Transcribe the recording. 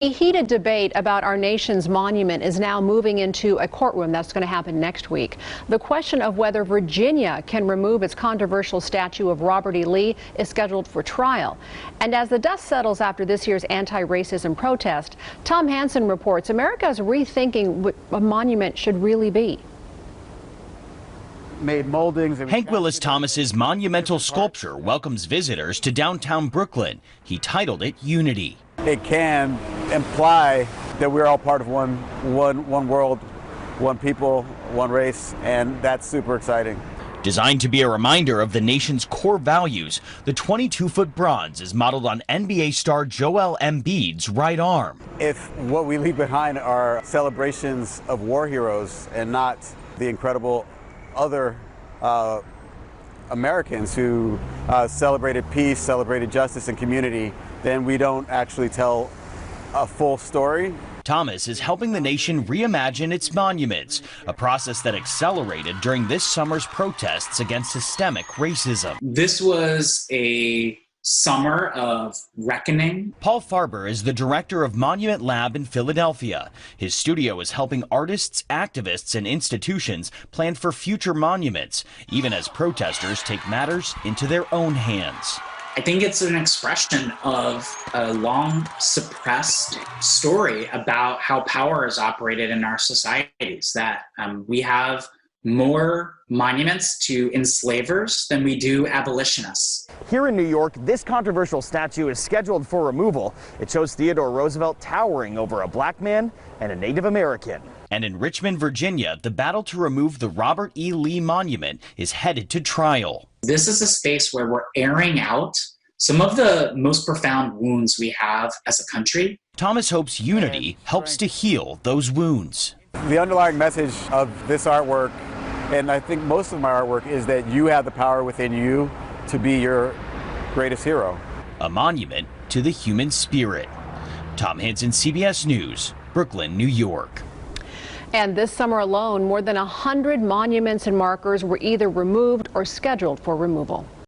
A heated debate about our nation's monument is now moving into a courtroom. That's going to happen next week. The question of whether Virginia can remove its controversial statue of Robert E. Lee is scheduled for trial. And as the dust settles after this year's anti-racism protest, Tom Hansen reports America is rethinking what a monument should really be. Made moldings. Hank Willis Thomas's monumental sculpture welcomes visitors to downtown Brooklyn. He titled it Unity. It can imply that we're all part of one world, one people, one race, and that's super exciting. Designed to be a reminder of the nation's core values, the 22-foot bronze is modeled on NBA star Joel Embiid's right arm. If what we leave behind are celebrations of war heroes and not the incredible other Americans who celebrated peace, celebrated justice and community, then we don't actually tell a full story. Thomas is helping the nation reimagine its monuments, a process that accelerated during this summer's protests against systemic racism. This was a summer of reckoning. Paul Farber is the director of Monument Lab in Philadelphia. His studio is helping artists, activists, and institutions plan for future monuments, even as protesters take matters into their own hands. I think it's an expression of a long suppressed story about how power is operated in our societies, that we have more monuments to enslavers than we do abolitionists. Here in New York, this controversial statue is scheduled for removal. It shows Theodore Roosevelt towering over a black man and a Native American. And in Richmond, Virginia, the battle to remove the Robert E. Lee monument is headed to trial. This is a space where we're airing out some of the most profound wounds we have as a country. Thomas hopes unity helps to heal those wounds. The underlying message of this artwork, and I think most of my artwork, is that you have the power within you to be your greatest hero. A monument to the human spirit. Tom Hansen, CBS News, Brooklyn, New York. And this summer alone, more than 100 monuments and markers were either removed or scheduled for removal.